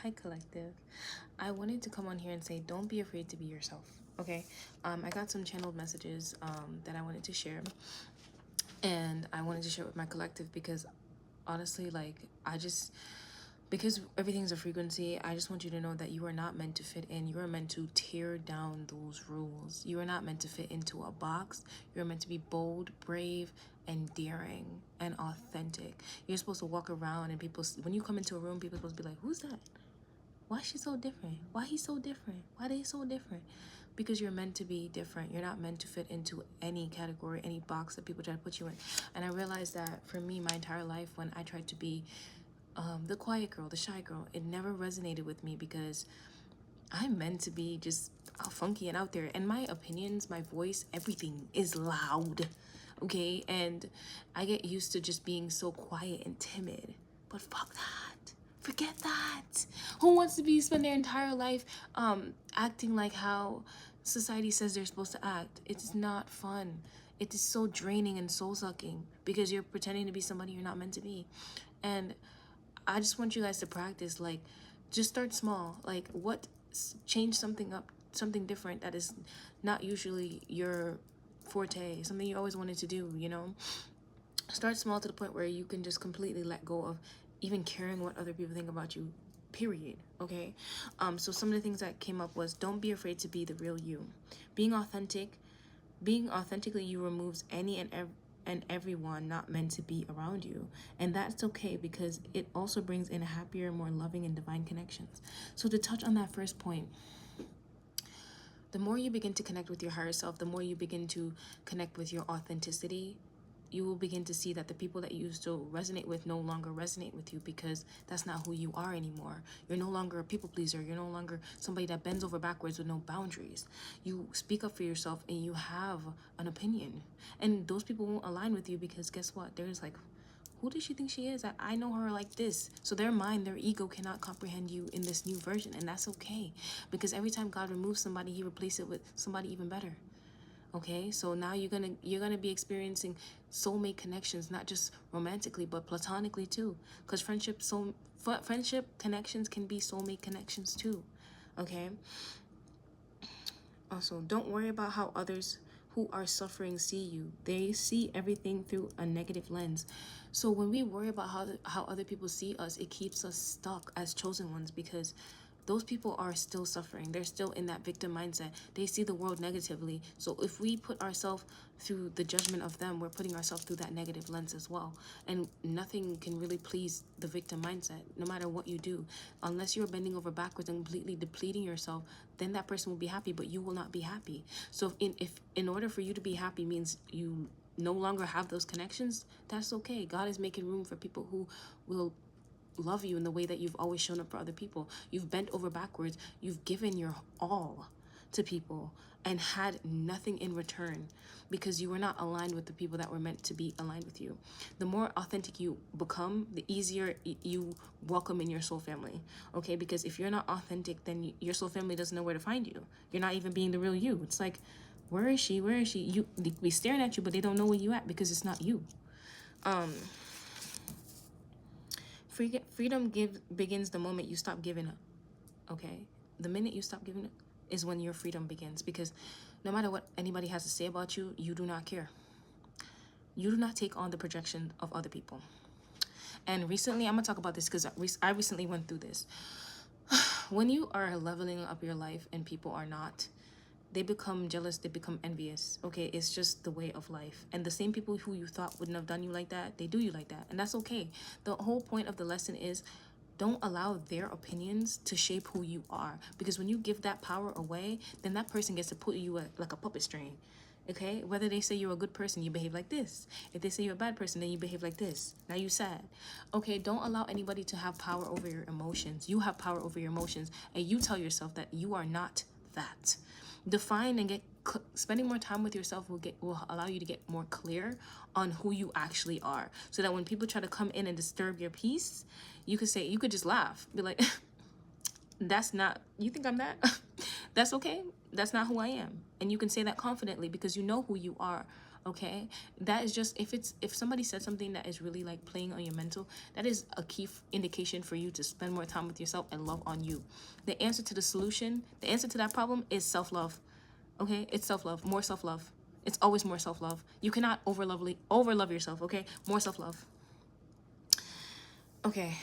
Hi, collective. I wanted to come on here and say, don't be afraid to be yourself. Okay. I got some channeled messages that I wanted to share, and I wanted to share with my collective because honestly, like, because everything's a frequency, I just want you to know that you are not meant to fit in. You are meant to tear down those rules. You are not meant to fit into a box. You're meant to be bold, brave, and daring and authentic. You're supposed to walk around and people, when you come into a room, people are supposed to be like, who's that? Why is she so different? Why he so different? Why they so different? Because you're meant to be different. You're not meant to fit into any category, any box that people try to put you in. And I realized that for me, my entire life, when I tried to be the quiet girl, the shy girl, it never resonated with me because I'm meant to be just funky and out there. And my opinions, my voice, everything is loud. Okay? And I get used to just being so quiet and timid. But fuck that. Forget that. Who wants to be spend their entire life acting like how society says they're supposed to act? It's not fun. It is so draining and soul sucking because you're pretending to be somebody you're not meant to be. And I just want you guys to practice, like, just start small. Like, change something up, something different that is not usually your forte, something you always wanted to do, you know? Start small to the point where you can just completely let go of even caring what other people think about you, period. Okay? So some of the things that came up was, don't be afraid to be the real you. Being authentically you removes any and everyone not meant to be around you, and that's okay because it also brings in happier, more loving and divine connections. So to touch on that first point, the more you begin to connect with your higher self, the more you begin to connect with your authenticity, you will begin to see that the people that you used to resonate with no longer resonate with you because that's not who you are anymore. You're no longer a people pleaser. You're no longer somebody that bends over backwards with no boundaries. You speak up for yourself and you have an opinion. And those people won't align with you because guess what? They're just like, who does she think she is? I know her like this. So their mind, their ego cannot comprehend you in this new version. And that's okay. Because every time God removes somebody, he replaces it with somebody even better. Okay, so now you're gonna be experiencing soulmate connections, not just romantically but platonically too, because friendship connections can be soulmate connections too. Okay, also don't worry about how others who are suffering see you. They see everything through a negative lens. So when we worry about how other people see us, it keeps us stuck as chosen ones because those people are still suffering. They're still in that victim mindset. They see the world negatively. So if we put ourselves through the judgment of them, we're putting ourselves through that negative lens as well. And nothing can really please the victim mindset, no matter what you do. Unless you're bending over backwards and completely depleting yourself, then that person will be happy, but you will not be happy. So if in order for you to be happy means you no longer have those connections, that's okay. God is making room for people who will love you in the way that you've always shown up for other people. You've bent over backwards. You've given your all to people and had nothing in return because you were not aligned with the people that were meant to be aligned with you. The more authentic you become, the easier you welcome in your soul family. Okay, because if you're not authentic, then your soul family doesn't know where to find you. You're not even being the real you. It's like, where is she? Where is she? You they be staring at you, but they don't know where you at because it's not you. Freedom begins the moment you stop giving up. Okay, the minute you stop giving up is when your freedom begins, because no matter what anybody has to say about you, you do not care. You do not take on the projection of other people. And recently, I'm gonna talk about this because I recently went through this. When you are leveling up your life and people are not, they become jealous, they become envious. Okay, it's just the way of life. And the same people who you thought wouldn't have done you like that, they do you like that. And that's okay. The whole point of the lesson is, don't allow their opinions to shape who you are. Because when you give that power away, then that person gets to put you like a puppet string. Okay, whether they say you're a good person, you behave like this. If they say you're a bad person, then you behave like this. Now you sad. Okay, don't allow anybody to have power over your emotions. You have power over your emotions, and you tell yourself that you are not that. Define and spending more time with yourself will allow you to get more clear on who you actually are, so that when people try to come in and disturb your peace, you could just laugh, be like, that's not, you think I'm that? That's okay. That's not who I am. And you can say that confidently because you know who you are Okay, that is just, if somebody said something that is really like playing on your mental, that is a key indication for you to spend more time with yourself and love on you. The answer to the solution, the answer to that problem is self-love. Okay, it's self-love, more self-love. It's always more self-love. You cannot overlove yourself. Okay, more self-love. Okay,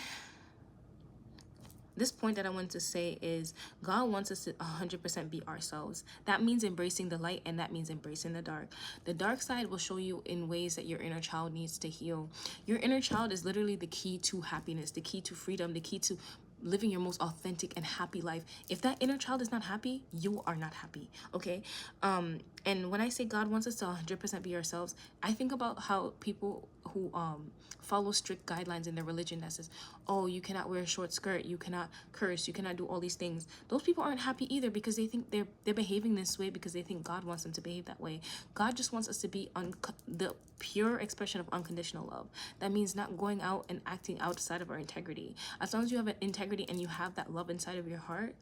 this point that I want to say is God wants us to 100% be ourselves. That means embracing the light, and that means embracing the dark. The dark side will show you in ways that your inner child needs to heal. Your inner child is literally the key to happiness, the key to freedom, the key to living your most authentic and happy life. If that inner child is not happy, you are not happy. Okay, and when I say God wants us to 100% be ourselves, I think about how people who follow strict guidelines in their religion that says, oh, you cannot wear a short skirt, you cannot curse, you cannot do all these things. Those people aren't happy either, because they think they're behaving this way because they think God wants them to behave that way. God just wants us to be the pure expression of unconditional love. That means not going out and acting outside of our integrity. As long as you have an integrity and you have that love inside of your heart,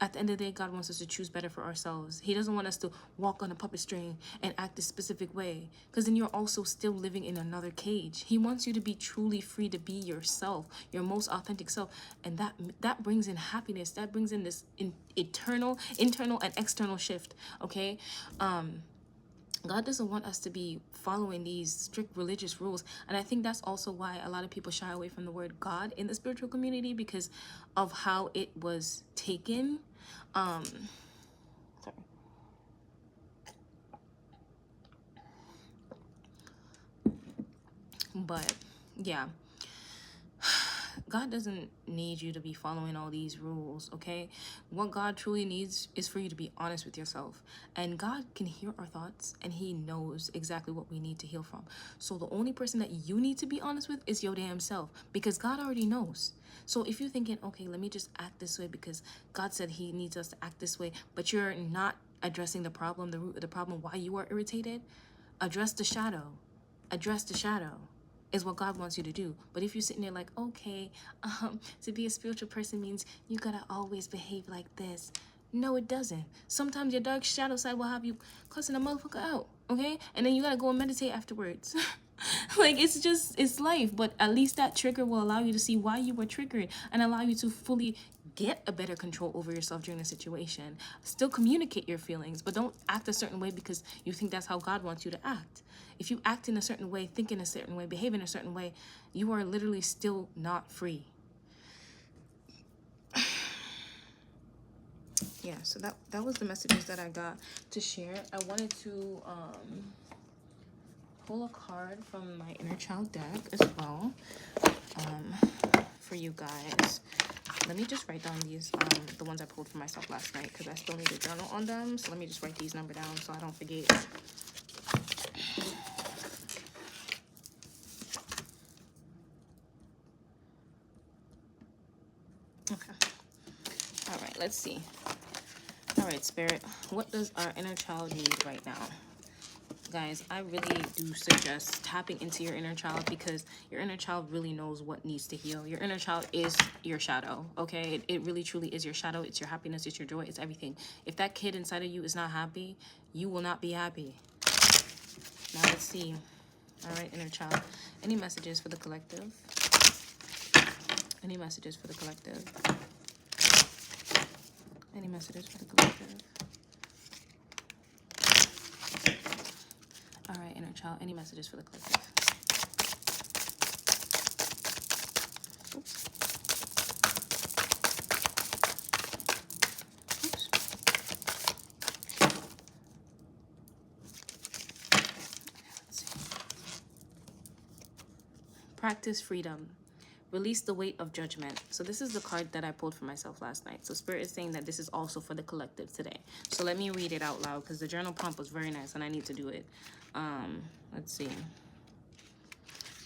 at the end of the day, God wants us to choose better for ourselves. He doesn't want us to walk on a puppet string and act a specific way, because then you're also still living in another cage. He wants you to be truly free to be yourself, your most authentic self, and that brings in happiness. That brings in this internal and external shift. Okay, God doesn't want us to be following these strict religious rules. And I think that's also why a lot of people shy away from the word God in the spiritual community, because of how it was taken. Sorry. But yeah, God doesn't need you to be following all these rules, okay? What God truly needs is for you to be honest with yourself. And God can hear our thoughts, and he knows exactly what we need to heal from. So the only person that you need to be honest with is your damn self, because God already knows. So if you're thinking, okay, let me just act this way because God said he needs us to act this way, but you're not addressing the problem, the root of the problem, why you are irritated, address the shadow. Address the shadow is what God wants you to do. But if you're sitting there like, okay, to be a spiritual person means you gotta always behave like this. No, it doesn't. Sometimes your dark shadow side will have you cussing a motherfucker out, okay? And then you gotta go and meditate afterwards. Like, it's life. But at least that trigger will allow you to see why you were triggered and allow you to fully get a better control over yourself during the situation. Still communicate your feelings, but don't act a certain way because you think that's how God wants you to act. If you act in a certain way, think in a certain way, behave in a certain way, you are literally still not free. Yeah, so that was the messages that I got to share. I wanted to pull a card from my inner child deck as well, for you guys. Let me just write down these, the ones I pulled for myself last night, because I still need a journal on them. So let me just write these numbers down so I don't forget. Okay. All right, let's see. All right, Spirit, what does our inner child need right now? Guys, I really do suggest tapping into your inner child, because your inner child really knows what needs to heal. Your inner child is your shadow, okay? It really truly is your shadow. It's your happiness, it's your joy, it's everything. If that kid inside of you is not happy, you will not be happy. Now let's see. All right, inner child, any messages for the collective? Any messages for the collective? Any messages for the collective? All right, inner child, any messages for the collective? Oops. Oops. Let's see. Practice freedom. Release the weight of judgment. So this is the card that I pulled for myself last night. So Spirit is saying that this is also for the collective today. So let me read it out loud, because the journal prompt was very nice and I need to do it. Let's see.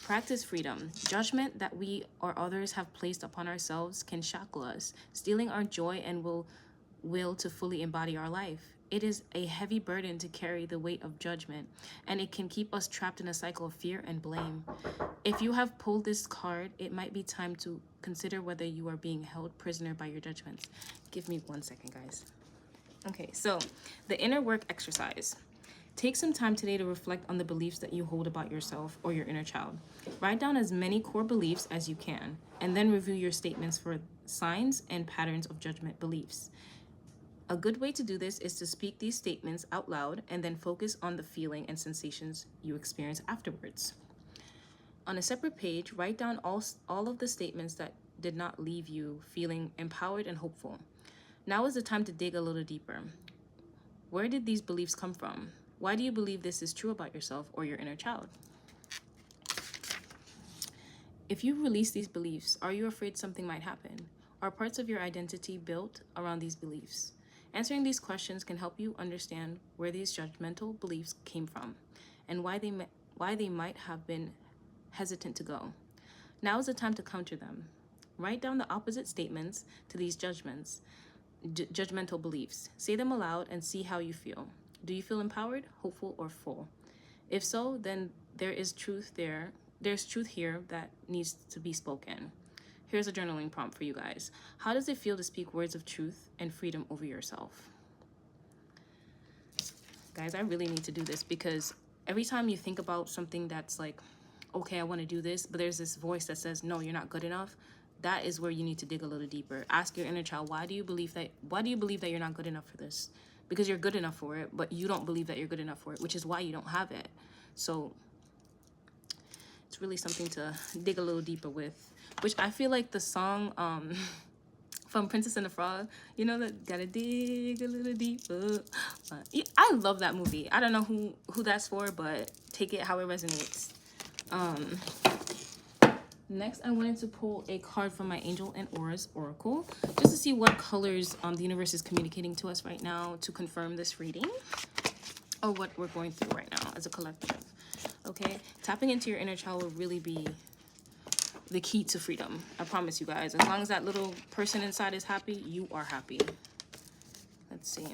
Practice freedom. Judgment that we or others have placed upon ourselves can shackle us, stealing our joy and will to fully embody our life. It is a heavy burden to carry the weight of judgment, and it can keep us trapped in a cycle of fear and blame. If you have pulled this card, it might be time to consider whether you are being held prisoner by your judgments. Give me 1 second, guys. Okay, so the inner work exercise. Take some time today to reflect on the beliefs that you hold about yourself or your inner child. Write down as many core beliefs as you can, and then review your statements for signs and patterns of judgment beliefs. A good way to do this is to speak these statements out loud and then focus on the feeling and sensations you experience afterwards. On a separate page, write down all of the statements that did not leave you feeling empowered and hopeful. Now is the time to dig a little deeper. Where did these beliefs come from? Why do you believe this is true about yourself or your inner child? If you release these beliefs, are you afraid something might happen? Are parts of your identity built around these beliefs? Answering these questions can help you understand where these judgmental beliefs came from and why they might have been hesitant to go. Now is the time to counter them. Write down the opposite statements to these judgmental beliefs. Say them aloud and see how you feel. Do you feel empowered, hopeful, or full? If so, then there is truth there. There's truth here that needs to be spoken. Here's a journaling prompt for you guys. How does it feel to speak words of truth and freedom over yourself? Guys, I really need to do this because every time you think about something that's like, okay, I want to do this, but there's this voice that says, no, you're not good enough. That is where you need to dig a little deeper. Ask your inner child, why do you believe that you're not good enough for this? Because you're good enough for it, but you don't believe that you're good enough for it, which is why you don't have it. So it's really something to dig a little deeper with, which I feel like the song from Princess and the Frog, you know, that gotta dig a little deeper. I love that movie. I don't know who that's for, but take it how it resonates. Next, I wanted to pull a card from my Angel and Auras Oracle just to see what colors the universe is communicating to us right now to confirm this reading or what we're going through right now as a collective. Okay, tapping into your inner child will really be the key to freedom. I promise you guys. As long as that little person inside is happy, you are happy. Let's see.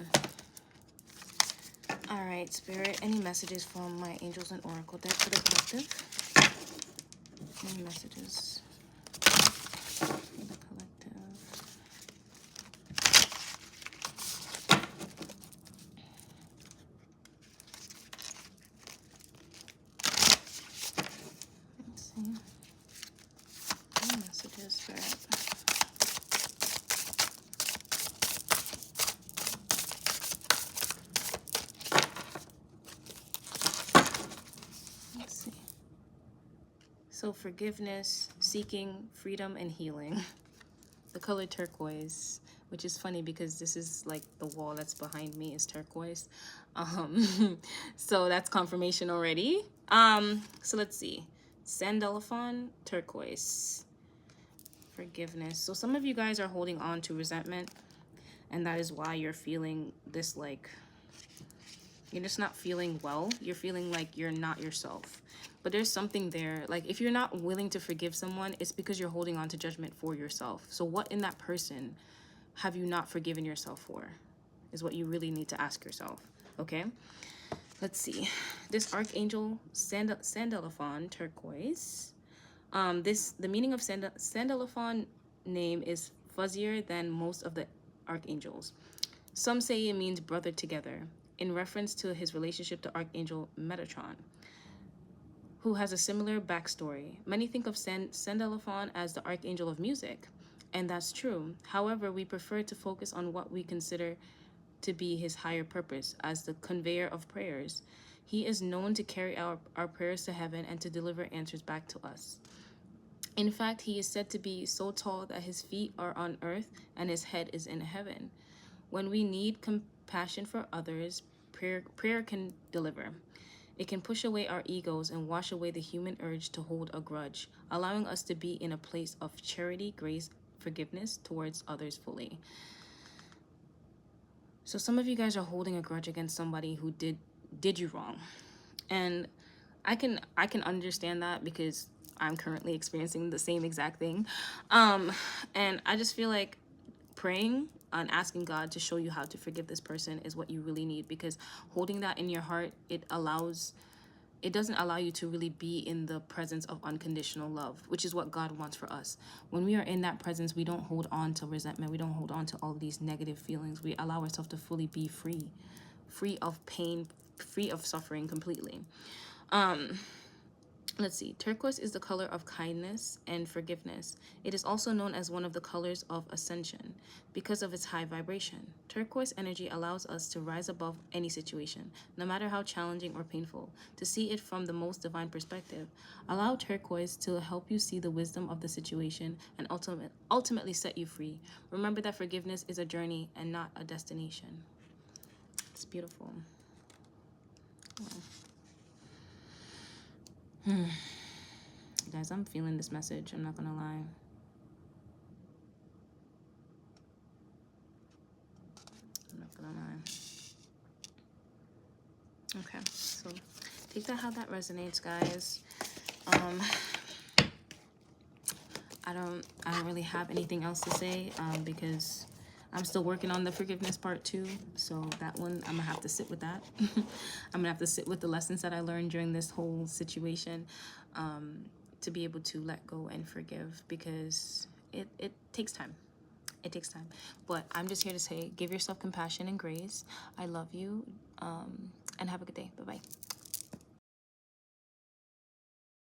All right, Spirit, any messages from my Angels and Oracle deck for the collective? Any messages for the collective? Let's see. Any messages, Spirit? Let's see. So forgiveness, seeking freedom, and healing. The color turquoise, which is funny because this is like the wall that's behind me is turquoise. So that's confirmation already. So let's see. Sandalphon, turquoise. Forgiveness. So some of you guys are holding on to resentment, and that is why you're feeling this, like, you're just not feeling well. You're feeling like you're not yourself. But there's something there. Like, if you're not willing to forgive someone, it's because you're holding on to judgment for yourself. So what in that person have you not forgiven yourself for? Is what you really need to ask yourself. Okay? Let's see. This Archangel Sandalphon turquoise. The meaning of Sandalphon name is fuzzier than most of the archangels. Some say it means brother together, in reference to his relationship to Archangel Metatron, who has a similar backstory. Many think of Sandalphon as the Archangel of music, and that's true. However, we prefer to focus on what we consider to be his higher purpose as the conveyor of prayers. He is known to carry our prayers to heaven and to deliver answers back to us. In fact, he is said to be so tall that his feet are on earth and his head is in heaven. When we need compassion for others, prayer can deliver. It can push away our egos and wash away the human urge to hold a grudge, allowing us to be in a place of charity, grace, forgiveness towards others fully. So some of you guys are holding a grudge against somebody who did you wrong. And I can understand that because I'm currently experiencing the same exact thing. And I just feel like praying and asking God to show you how to forgive this person is what you really need, because holding that in your heart, it doesn't allow you to really be in the presence of unconditional love, which is what God wants for us. When we are in that presence, we don't hold on to resentment. We don't hold on to all of these negative feelings. We allow ourselves to fully be free of pain, free of suffering completely. Let's see. Turquoise is the color of kindness and forgiveness. It is also known as one of the colors of ascension because of its high vibration. Turquoise energy allows us to rise above any situation, no matter how challenging or painful, to see it from the most divine perspective. Allow turquoise to help you see the wisdom of the situation and ultimately set you free. Remember that forgiveness is a journey and not a destination. It's beautiful. Guys, I'm feeling this message. I'm not gonna lie. I'm not gonna lie. Okay, so take that how that resonates, guys. I don't really have anything else to say because I'm still working on the forgiveness part too. So that one, I'm gonna have to sit with that. I'm gonna have to sit with the lessons that I learned during this whole situation to be able to let go and forgive, because it takes time. It takes time. But I'm just here to say, give yourself compassion and grace. I love you, and have a good day. Bye-bye.